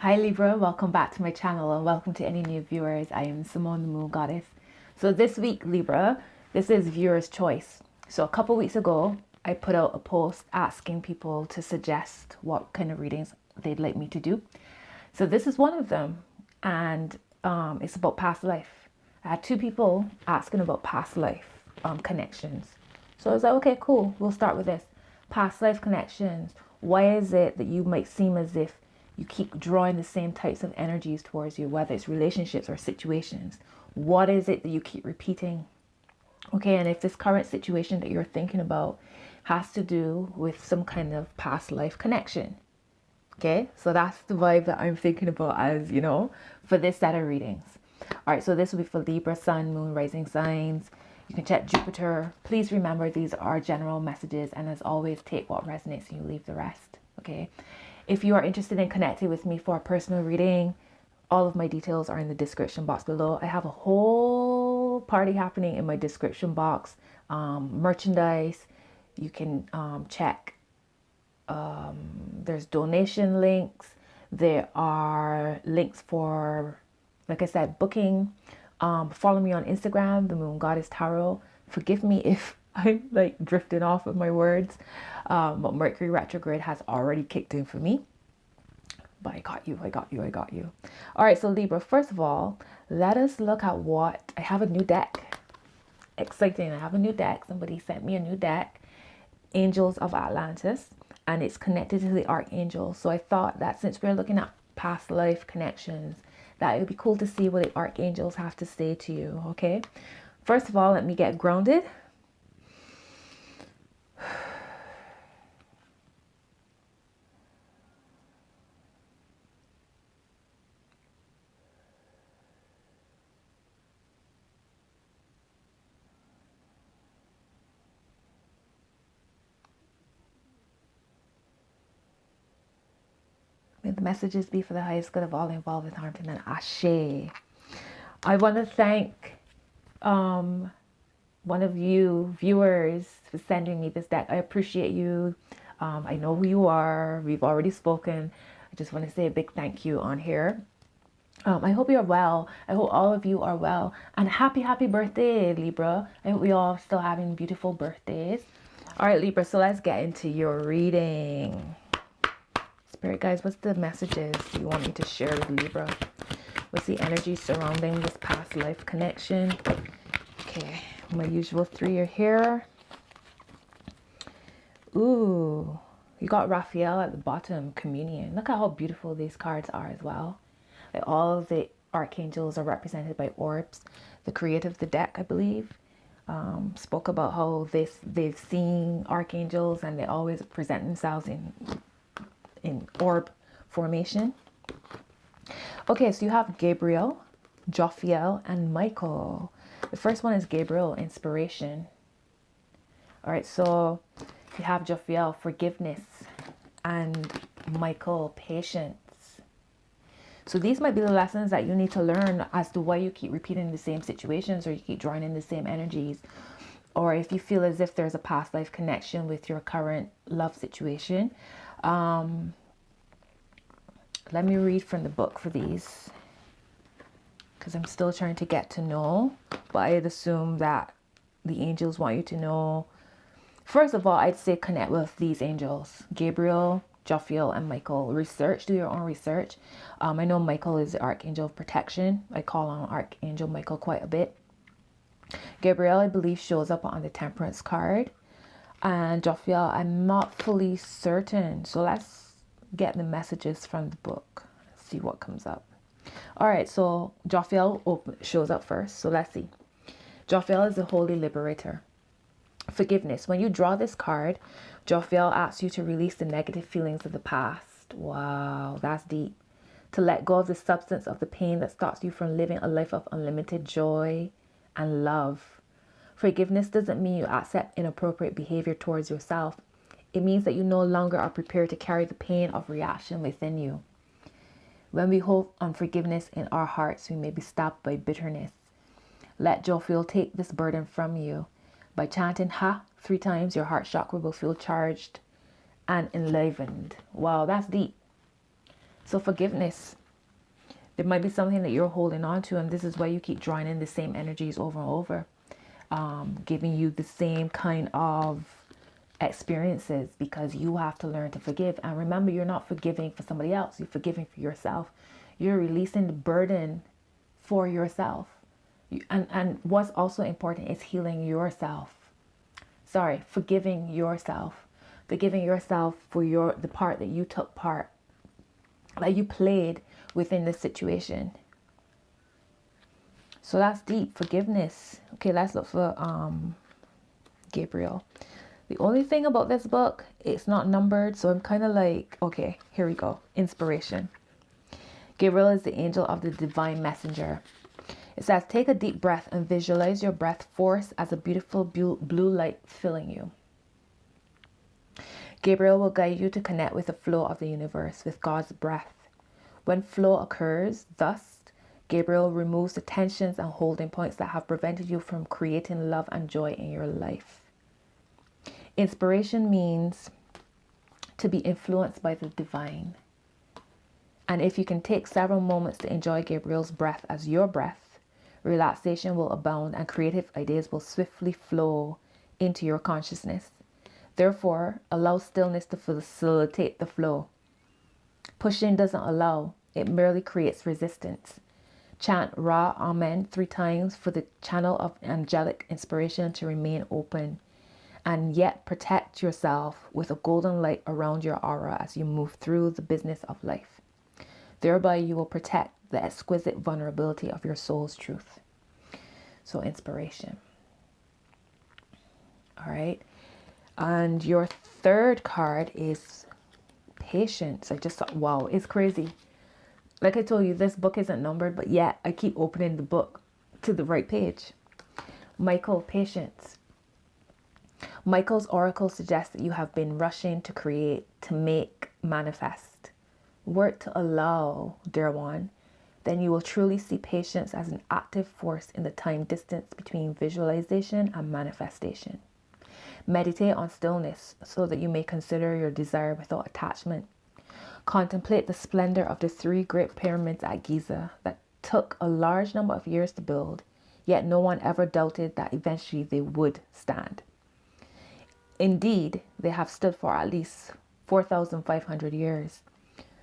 Hi Libra, welcome back to my channel and welcome to any new viewers. I am Simone the Moon Goddess. So this week Libra, this is viewer's choice. So a couple weeks ago, I put out a post asking people to suggest what kind of readings they'd like me to do. So this is one of them, and it's about past life. I had two people asking about past life connections. So I was like, okay, cool, we'll start with this. Past life connections. Why is it that you might seem as if you keep drawing the same types of energies towards you, whether it's relationships or situations? What is it that you keep repeating? Okay, and if this current situation that you're thinking about has to do with some kind of past life connection. Okay, so that's the vibe that I'm thinking about as, for this set of readings. All right, so this will be for Libra, Sun, Moon, Rising signs. You can check Jupiter. Please remember these are general messages, and as always, take what resonates and you leave the rest. Okay, if you are interested in connecting with me for a personal reading, all of my details are in the description box below. I have a whole party happening in my description box. Merchandise. You can check. There's donation links. There are links for, like I said, booking. Follow me on Instagram, the Moon Goddess Tarot. Forgive me if I'm like drifting off of my words, but Mercury retrograde has already kicked in for me. But I got you. All right, so Libra, first of all, let us look at what I have. A new deck. Exciting. I have a new deck. Somebody sent me a new deck, Angels of Atlantis, and it's connected to the Archangel. So I thought that since we're looking at past life connections, that it would be cool to see what the Archangels have to say to you. Okay, first of all, let me get grounded. May the messages be for the highest good of all involved with harm to none. Ashe. I want to thank one of you viewers for sending me this deck. I appreciate you. I know who you are. We've already spoken. I just want to say a big thank you on here. I hope you're well. I hope all of you are well. And happy birthday, Libra. I hope we all still having beautiful birthdays. All right, Libra, so let's get into your reading. Spirit guys, what's the messages you want me to share with Libra? What's the energy surrounding this past life connection? Okay, my usual three are here. Ooh, you got Raphael at the bottom, communion. Look at how beautiful these cards are as well. Like all of the archangels are represented by orbs. The creator of the deck, I believe, spoke about how they've seen archangels and they always present themselves in orb formation. Okay, so you have Gabriel, Jophiel, and Michael. The first one is Gabriel, inspiration. All right, so you have Jophiel, forgiveness, and Michael, patience. So these might be the lessons that you need to learn as to why you keep repeating the same situations or you keep drawing in the same energies. Or if you feel as if there's a past life connection with your current love situation. Let me read from the book for these, because I'm still trying to get to know, but I'd assume that the angels want you to know. First of all, I'd say connect with these angels, Gabriel, Jophiel, and Michael. Do your own research. I know Michael is the Archangel of Protection. I call on Archangel Michael quite a bit. Gabriel, I believe, shows up on the Temperance card. And Jophiel, I'm not fully certain. So let's get the messages from the book. Let's see what comes up. All right, so Jophiel shows up first. So let's see. Jophiel is the Holy Liberator. Forgiveness. When you draw this card, Jophiel asks you to release the negative feelings of the past. Wow, that's deep. To let go of the substance of the pain that stops you from living a life of unlimited joy and love. Forgiveness doesn't mean you accept inappropriate behavior towards yourself. It means that you no longer are prepared to carry the pain of reaction within you. When we hold unforgiveness in our hearts, we may be stopped by bitterness. Let Jophiel take this burden from you. By chanting Ha 3 times, your heart chakra will feel charged and enlivened. Wow, that's deep. So forgiveness. There might be something that you're holding on to, and this is why you keep drawing in the same energies over and over, giving you the same kind of experiences, because you have to learn to forgive. And remember, you're not forgiving for somebody else, you're forgiving for yourself. You're releasing the burden for yourself. And what's also important is healing yourself. Sorry, forgiving yourself. Forgiving yourself for the part that you took part, that you played within this situation. So that's deep. Forgiveness. Okay, let's look for Gabriel. The only thing about this book, it's not numbered, so I'm kind of like, okay, here we go. Inspiration. Gabriel is the angel of the divine messenger. It says, take a deep breath and visualize your breath force as a beautiful blue light filling you. Gabriel will guide you to connect with the flow of the universe, with God's breath. When flow occurs, thus, Gabriel removes the tensions and holding points that have prevented you from creating love and joy in your life. Inspiration means to be influenced by the divine. And if you can take several moments to enjoy Gabriel's breath as your breath, relaxation will abound and creative ideas will swiftly flow into your consciousness. Therefore, allow stillness to facilitate the flow. Pushing doesn't allow, it merely creates resistance. Chant Ra Amen 3 times for the channel of angelic inspiration to remain open, and yet protect yourself with a golden light around your aura as you move through the business of life. Thereby you will protect the exquisite vulnerability of your soul's truth. So inspiration. All right. And your third card is patience. I just thought, wow, it's crazy. Like I told you, this book isn't numbered, but yet I keep opening the book to the right page. Michael, patience. Michael's oracle suggests that you have been rushing to create, to make, manifest. Work to allow, dear one. Then you will truly see patience as an active force in the time distance between visualization and manifestation. Meditate on stillness so that you may consider your desire without attachment. Contemplate the splendor of the 3 great pyramids at Giza that took a large number of years to build, yet no one ever doubted that eventually they would stand. Indeed, they have stood for at least 4,500 years.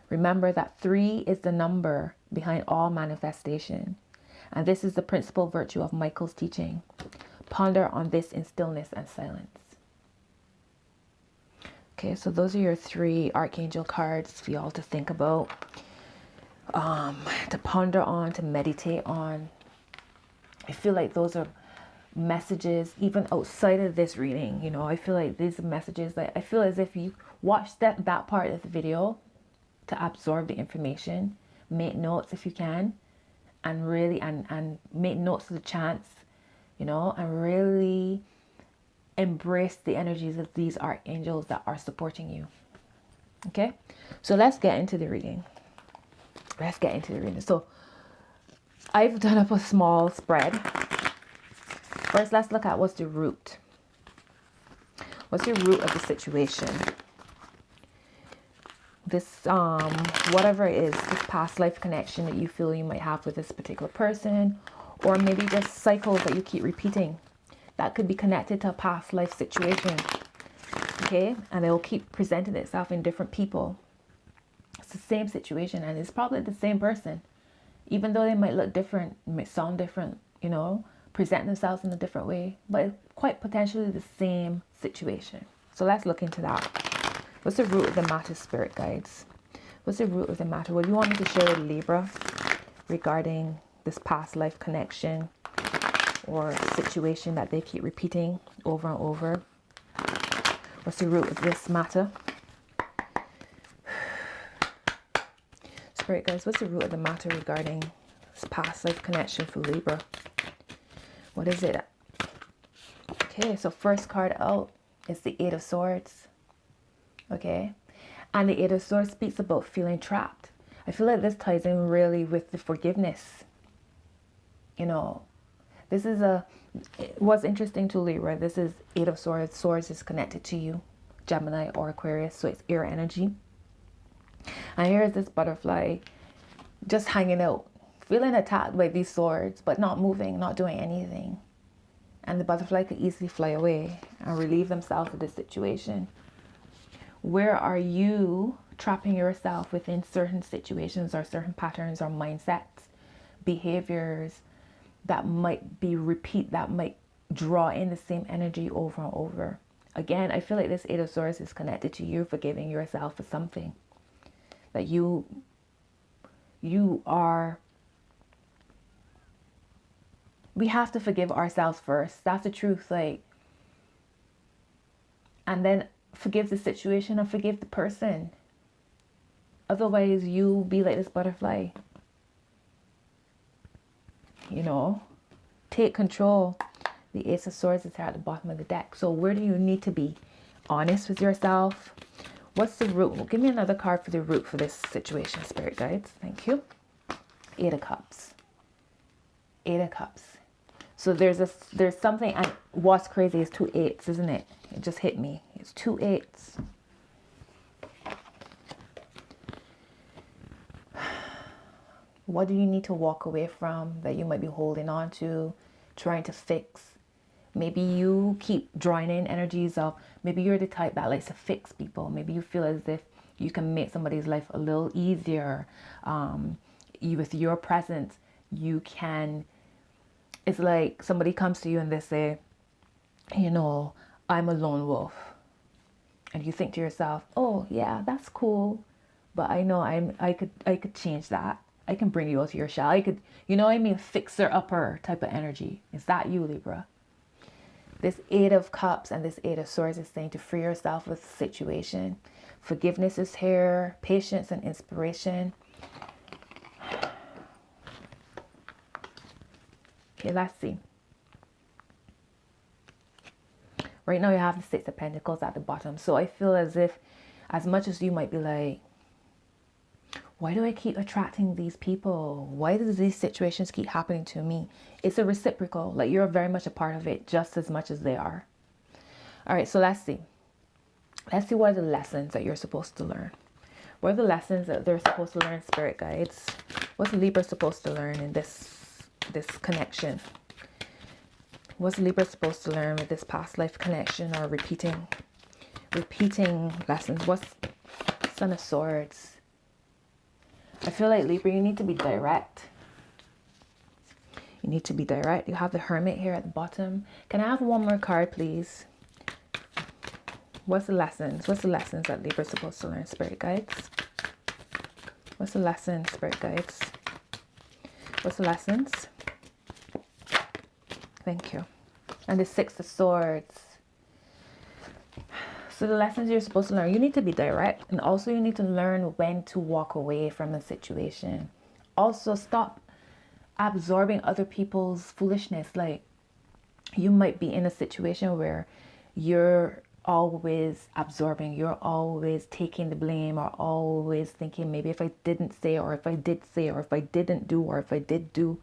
Remember that 3 is the number behind all manifestation, and this is the principal virtue of Michael's teaching. Ponder on this in stillness and silence. Okay, so those are your 3 archangel cards for y'all to think about, to ponder on, to meditate on. I feel like those are messages even outside of this reading. You know, I feel like these are messages that I feel as if you watch that part of the video to absorb the information, make notes if you can, and really and make notes of the chants, you know, and really embrace the energies of these archangels that are supporting you. Okay, so let's get into the reading. So I've done up a small spread. First, let's look at what's the root. What's the root of the situation? This whatever it is, this past life connection that you feel you might have with this particular person, or maybe just cycles that you keep repeating that could be connected to a past life situation. Okay, and it will keep presenting itself in different people. It's the same situation, and it's probably the same person, even though they might look different, might sound different, you know, present themselves in a different way, but it's quite potentially the same situation. So let's look into that. What's the root of the matter, spirit guides? What's the root of the matter? What do you want me to share with Libra regarding this past life connection or situation that they keep repeating over and over? What's the root of this matter? Spirit guides, what's the root of the matter regarding this past life connection for Libra? What is it? Okay, so first card out is the 8 of Swords. Okay, and the 8 of Swords speaks about feeling trapped. I feel like this ties in really with the forgiveness. You know, this is what's interesting to Libra. This is 8 of Swords. Swords is connected to you, Gemini or Aquarius, so it's air energy. And here's this butterfly just hanging out, feeling attacked by these swords, but not moving, not doing anything. And the butterfly could easily fly away and relieve themselves of this situation. Where are you trapping yourself within certain situations or certain patterns or mindsets, behaviors that might be that might draw in the same energy over and over? Again, I feel like this Eight of Swords is connected to you forgiving yourself for something that you are. We have to forgive ourselves first. That's the truth. Like, and then forgive the situation and forgive the person. Otherwise, you be like this butterfly. You know, take control. The Ace of Swords is here at the bottom of the deck. So where do you need to be? Honest with yourself. What's the root? Give me another card for the root for this situation, Spirit Guides. Thank you. Eight of Cups. Eight of Cups. So there's something, and what's crazy is 2 8s, isn't it? It just hit me. It's 2 8s. What do you need to walk away from that you might be holding on to, trying to fix? Maybe you keep drawing in energies of, maybe you're the type that likes to fix people. Maybe you feel as if you can make somebody's life a little easier. With your presence, you can. It's like somebody comes to you and they say, you know, I'm a lone wolf. And you think to yourself, oh yeah, that's cool. But I know I could change that. I can bring you out of your shell. I could, you know what I mean? Fixer upper type of energy. Is that you, Libra? This Eight of Cups and this Eight of Swords is saying to free yourself with the situation. Forgiveness is here. Patience and inspiration. Okay, let's see. Right now you have the Six of Pentacles at the bottom. So I feel as if, as much as you might be like, why do I keep attracting these people? Why do these situations keep happening to me? It's a reciprocal. Like, you're very much a part of it just as much as they are. All right, so let's see. Let's see what are the lessons that you're supposed to learn. What are the lessons that they're supposed to learn, Spirit Guides? What's Libra supposed to learn in this connection? What's Libra supposed to learn with this past life connection or repeating lessons? What's Son of Swords? I feel like Libra, you need to be direct. You need to be direct. You have the Hermit here at the bottom. Can I have one more card, please? What's the lessons? What's the lessons that Libra is supposed to learn, Spirit Guides? What's the lesson, Spirit Guides? What's the lessons? Thank you. And the Six of Swords. So the lessons you're supposed to learn, you need to be direct, and also you need to learn when to walk away from the situation. Also, stop absorbing other people's foolishness. Like, you might be in a situation where you're always absorbing, you're always taking the blame, or always thinking, maybe if I didn't say, or if I did say, or if I didn't do, or if I did do.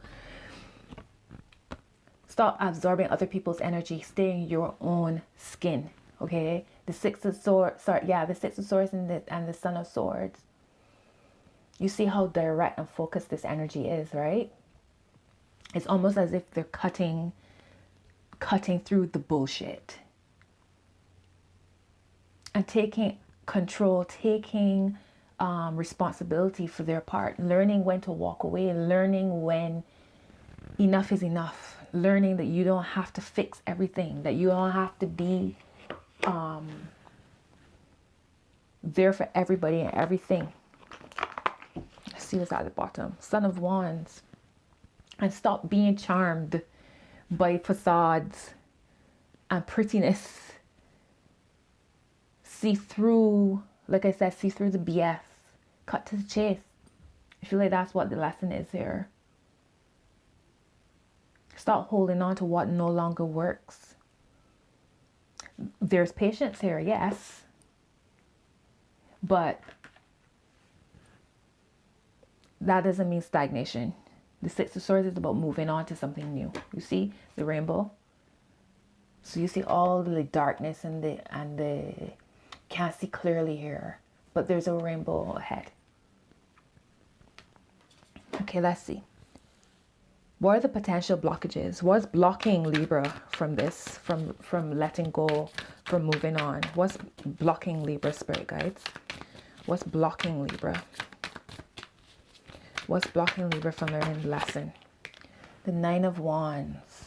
Stop absorbing other people's energy. Stay in your own skin. Okay, the Six of Swords. The Six of Swords and the Son of Swords. You see how direct and focused this energy is, right? It's almost as if they're cutting through the bullshit and taking control, taking responsibility for their part, learning when to walk away, learning when enough is enough, learning that you don't have to fix everything, that you don't have to be there for everybody and everything. Let's see what's at the bottom. Son of Wands. And stop being charmed by facades and prettiness. See through, like I said, see through the BS. Cut to the chase. I feel like that's what the lesson is here. Stop holding on to what no longer works. There's patience here, yes. But that doesn't mean stagnation. The Six of Swords is about moving on to something new. You see the rainbow? So you see all the darkness and the can't see clearly here. but there's a rainbow ahead. Okay, let's see. What are the potential blockages? What's blocking Libra from this, from letting go, from moving on? What's blocking Libra, spirit guides? What's blocking Libra? What's blocking Libra from learning the lesson? The Nine of Wands.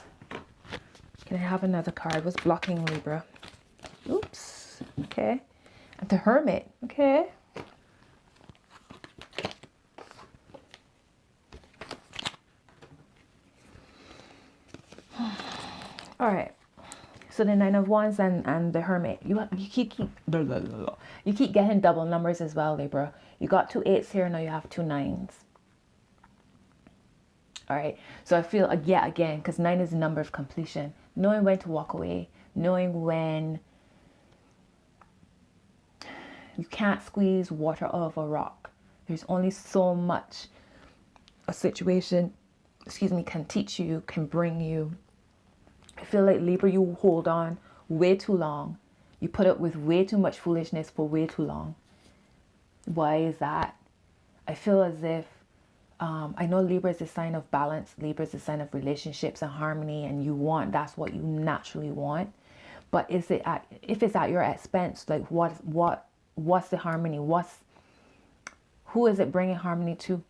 Can I have another card? What's blocking Libra? Oops. Okay. And the Hermit. Okay. All right. So the Nine of Wands and the Hermit. You keep getting double numbers as well, Libra. You got 2 8s here. Now you have 2 9s. All right. So I feel, yeah, again, because 9 is the number of completion. Knowing when to walk away. Knowing when you can't squeeze water out of a rock. There's only so much a situation, can teach you, can bring you. I feel like Libra, you hold on way too long. You put up with way too much foolishness for way too long. Why is that? I feel as if, I know Libra is a sign of balance. Libra is a sign of relationships and harmony, and that's what you naturally want. But if it's at your expense, like what's the harmony? Who is it bringing harmony to?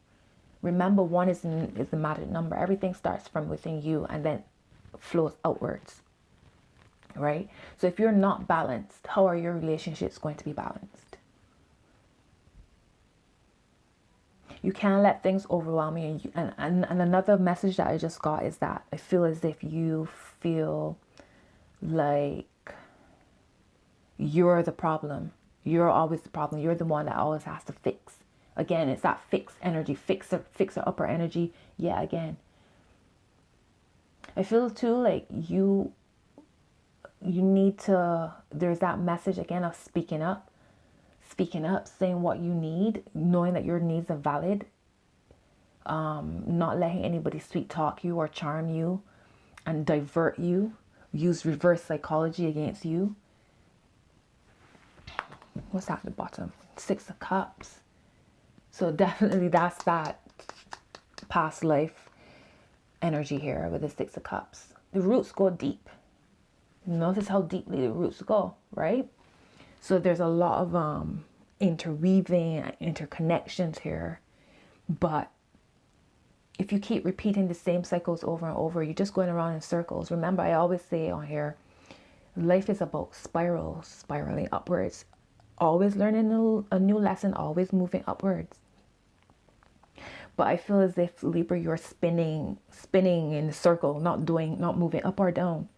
Remember, 1 is the magic number. Everything starts from within you and then flows outwards, right? So if you're not balanced, how are your relationships going to be balanced? You can't let things overwhelm you. And another message that I just got is that I feel as if you feel like you're the problem. You're always the problem. You're the one that always has to fix. Again, it's that fixed energy, fixer upper energy. Yeah, again. I feel too like you need to, there's that message again of speaking up, saying what you need, knowing that your needs are valid, not letting anybody sweet talk you or charm you and divert you, use reverse psychology against you. What's at the bottom? 6 of Cups. So definitely that's that past life energy here with the 6 of Cups. The roots go deep. Notice how deeply the roots go, right? So there's a lot of interweaving, interconnections here. But if you keep repeating the same cycles over and over, you're just going around in circles. Remember, I always say on here, life is about spiraling upwards. Always learning a new lesson, always moving upwards. But I feel as if, Libra, you're spinning in a circle, not moving up or down.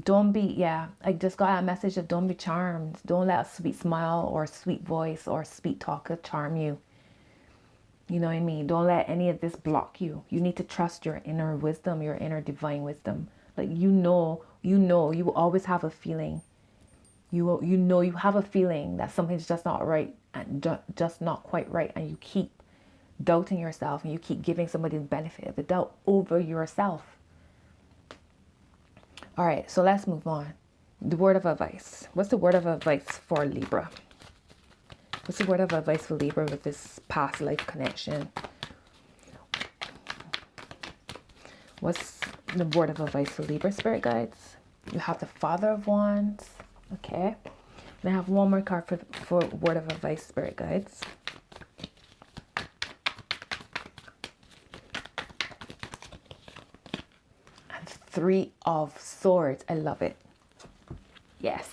Don't be, I just got a message of don't be charmed. Don't let a sweet smile or sweet voice or sweet talk charm you. You know what I mean? Don't let any of this block you. You need to trust your inner wisdom, your inner divine wisdom. Like, you always have a feeling. You have a feeling that something's just not right and just not quite right. And you keep doubting yourself and you keep giving somebody the benefit of the doubt over yourself. All right, so let's move on. The word of advice. What's the word of advice for Libra? What's the word of advice for Libra with this past life connection? What's the word of advice for Libra, spirit guides? You have the Father of Wands. Okay. And I have one more card for word of advice, spirit guides. And 3 of Swords. I love it. Yes.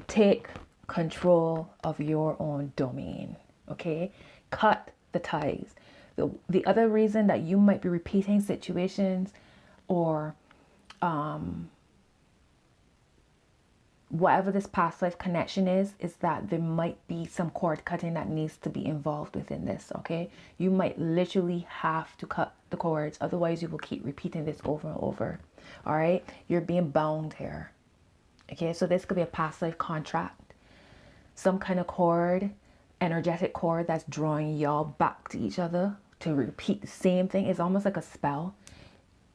Take control of your own domain. Okay. Cut the ties. The other reason that you might be repeating situations or whatever this past life connection is that there might be some cord cutting that needs to be involved within this. Okay. You might literally have to cut the cords. Otherwise you will keep repeating this over and over. All right. You're being bound here. Okay. So this could be a past life contract. Some kind of cord, energetic cord that's drawing y'all back to each other to repeat the same thing. It's almost like a spell.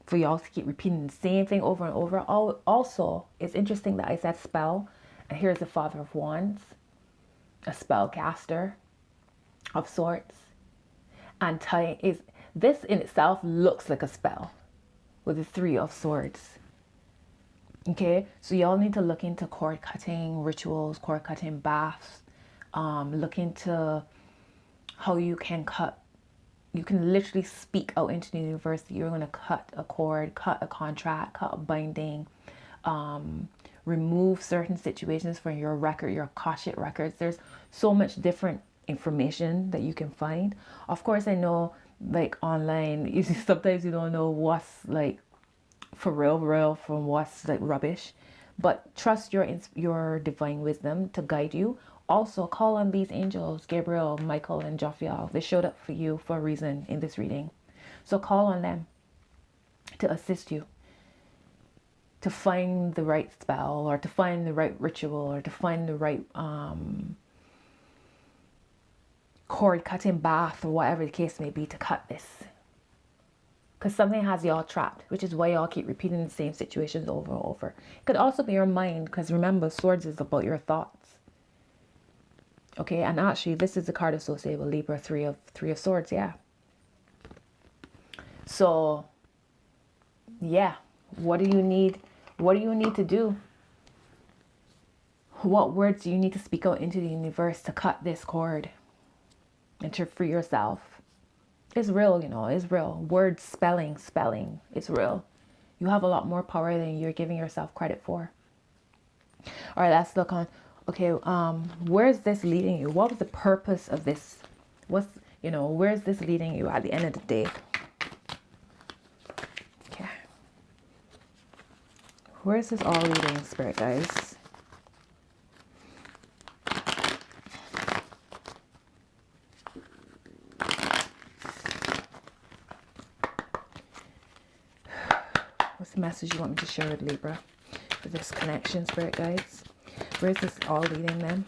for y'all to keep repeating the same thing over and over. Also, it's interesting that I said spell, and here's the Father of Wands, a spellcaster of sorts. And this in itself looks like a spell with the Three of Swords. Okay, so y'all need to look into cord cutting rituals, cord cutting baths, look into how you can literally speak out into the universe that you're going to cut a cord, cut a contract, cut a binding, remove certain situations from your record, your Akashic records. There's so much different information that you can find. Of course, I know like online, sometimes you don't know what's like for real from what's like rubbish, but trust your divine wisdom to guide you. Also, call on these angels, Gabriel, Michael, and Jophiel. They showed up for you for a reason in this reading. So call on them to assist you to find the right spell, or to find the right ritual, or to find the right cord cutting bath, or whatever the case may be, to cut this. Because something has y'all trapped, which is why y'all keep repeating the same situations over and over. It could also be your mind, because remember, swords is about your thoughts. Okay, and actually, this is the card associated with Libra, three of swords, yeah. So, yeah, what do you need? What do you need to do? What words do you need to speak out into the universe to cut this cord and to free yourself? It's real, you know, it's real. Words, spelling, it's real. You have a lot more power than you're giving yourself credit for. All right, let's look on. Okay, where's this leading you? What was the purpose of this? Where's this leading you at the end of the day? Okay. Where's this all leading, Spirit guys? What's the message you want me to share with Libra for this connection, Spirit guides? Where is this all leading them?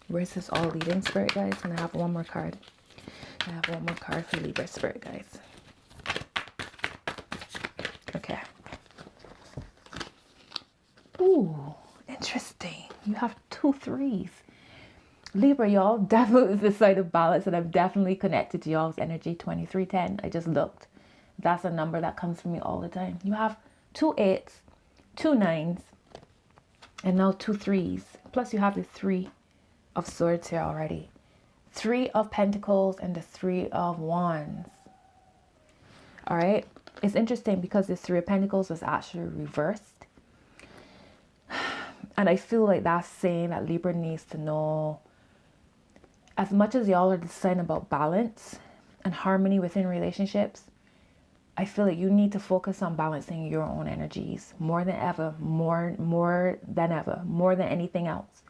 Where is this all leading, Spirit guides? And I have one more card. I have one more card for Libra, Spirit guides. Okay. Ooh, interesting. You have 2 3s. Libra, y'all, definitely the side of balance, and I'm definitely connected to y'all's energy. 2310. I just looked. That's a number that comes from me all the time. You have 2 8s, 2 9s, and now 2 3s. Plus you have the 3 of swords here already. 3 of pentacles and the 3 of wands. All right. It's interesting because this 3 of pentacles was actually reversed. And I feel like that's saying that Libra needs to know, as much as y'all are deciding about balance and harmony within relationships, I feel like you need to focus on balancing your own energies more than ever, more than ever, more than anything else.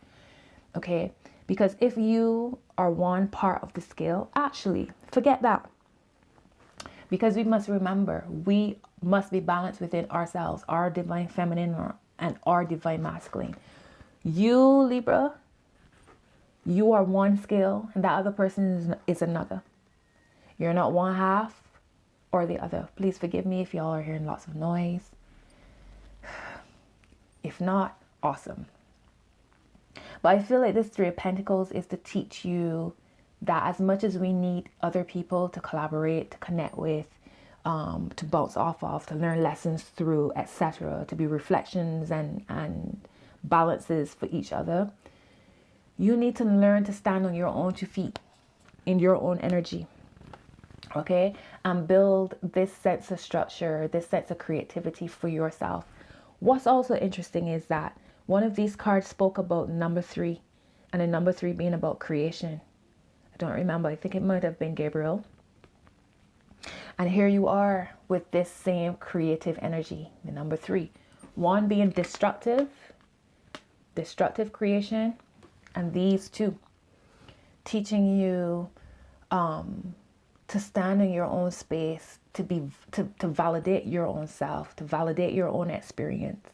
Okay? Because if you are one part of the scale, actually, forget that. Because we must remember, we must be balanced within ourselves, our divine feminine and our divine masculine. You, Libra, you are one scale and that other person is another. You're not one half or the other. Please forgive me if y'all are hearing lots of noise. If not, awesome. But I feel like this 3 of Pentacles is to teach you that as much as we need other people to collaborate, to connect with, to bounce off of, to learn lessons through, etc., to be reflections and balances for each other, you need to learn to stand on your own 2 feet in your own energy. Okay? And build this sense of structure, this sense of creativity for yourself. What's also interesting is that one of these cards spoke about number 3, and the number 3 being about creation. I don't remember. I think it might have been Gabriel. And here you are with this same creative energy, the number 3. One being destructive creation, and these 2 teaching you to stand in your own space, to validate your own self, to validate your own experience.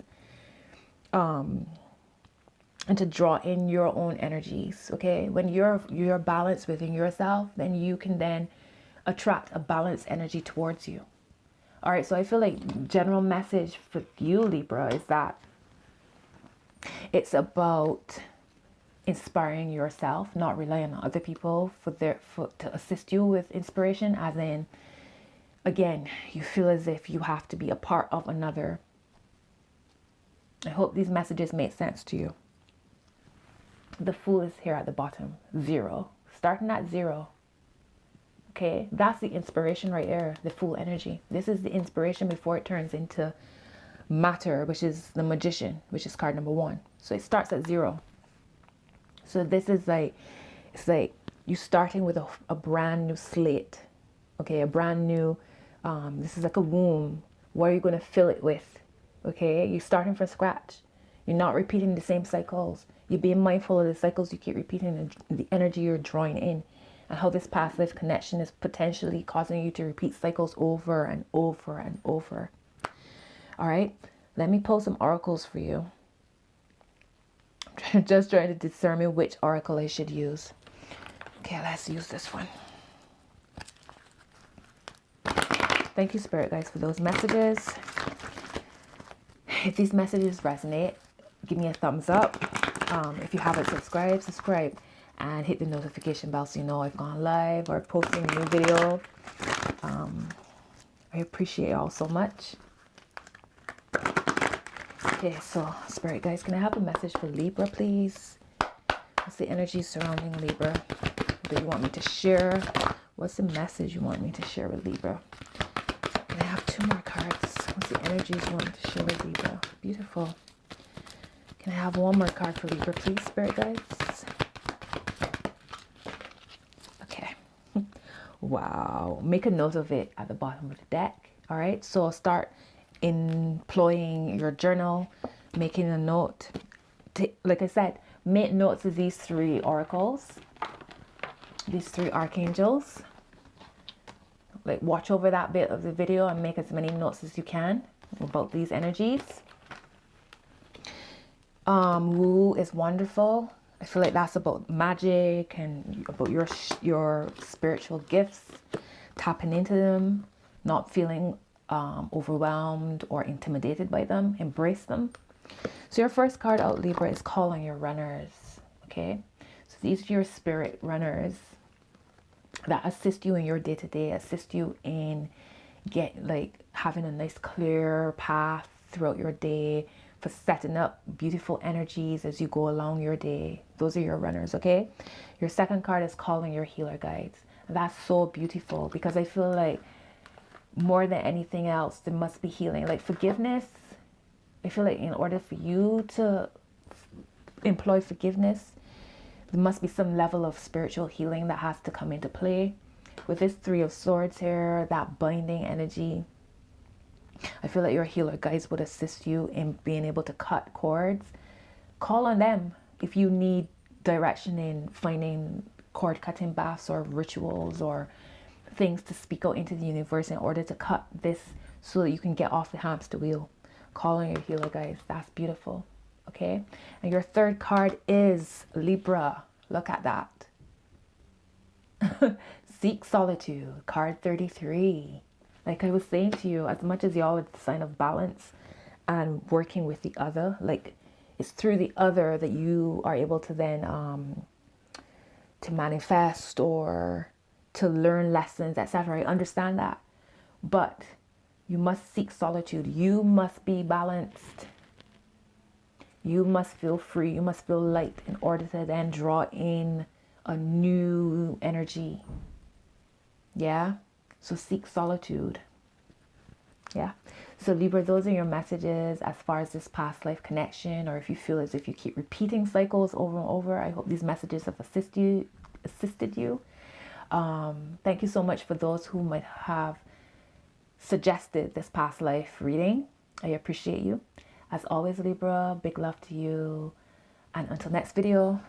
and to draw in your own energies. Okay, when you're balanced within yourself, then you can then attract a balanced energy towards you. All right, so I feel like general message for you, Libra, is that it's about inspiring yourself, not relying on other people to assist you with inspiration. As in, again, you feel as if you have to be a part of another. I hope these messages make sense to you. The Fool is here at the bottom, 0, starting at 0. Okay, that's the inspiration right there, the Fool energy. This is the inspiration before it turns into matter, which is the Magician, which is card number 1. So it starts at 0. So this is like, it's like you starting with a brand new slate. Okay, a brand new, this is like a womb. What are you going to fill it with? Okay, you're starting from scratch. You're not repeating the same cycles. You're being mindful of the cycles you keep repeating and the energy you're drawing in, and how this past life connection is potentially causing you to repeat cycles over and over and over. All right, let me pull some oracles for you. I'm just trying to determine which oracle I should use. Okay, let's use this one. Thank you, Spirit Guides, for those messages. If these messages resonate, give me a thumbs up. If you haven't subscribed, subscribe and hit the notification bell so you know I've gone live or posting a new video. I appreciate y'all so much. Okay, so Spirit Guides, can I have a message for Libra, please? What's the energy surrounding Libra? What do you want me to share? What's the message you want me to share with Libra? Can I have 2 more cards? What's the energies you want me to share with Libra? Beautiful. Can I have 1 more card for Libra, please, Spirit Guides? Okay. Wow. Make a note of it at the bottom of the deck. All right. So start employing your journal, making a note. Like I said, make notes of these 3 oracles, these 3 archangels. Like, watch over that bit of the video and make as many notes as you can about these energies. Woo is wonderful. I feel like that's about magic and about your spiritual gifts, tapping into them, not feeling overwhelmed or intimidated by them. Embrace them. So your first card out, Libra, is Call on Your Runners. Okay, so these are your spirit runners that assist you in your day-to-day, assist you in having a nice clear path throughout your day, for setting up beautiful energies as you go along your day. Those are your runners. Okay, your second card is Calling Your Healer Guides. And that's so beautiful, because I feel like more than anything else there must be healing, like forgiveness. I feel like in order for you to employ forgiveness, there must be some level of spiritual healing that has to come into play. With this 3 of Swords here, that binding energy, I feel like your healer guides would assist you in being able to cut cords. Call on them if you need direction in finding cord cutting baths or rituals or things to speak out into the universe in order to cut this so that you can get off the hamster wheel. Call on your healer guides. That's beautiful. Okay, and your third card is Libra. Look at that. Seek solitude, card 33. Like I was saying to you, as much as y'all, it's a sign of balance and working with the other. Like, it's through the other that you are able to then to manifest or to learn lessons, etc. I understand that, but you must seek solitude. You must be balanced. You must feel free. You must feel light in order to then draw in a new energy. Yeah. So seek solitude. Yeah. So Libra, those are your messages as far as this past life connection, or if you feel as if you keep repeating cycles over and over. I hope these messages have assisted you. Thank you so much for those who might have suggested this past life reading. I appreciate you. As always, Libra, big love to you. And until next video,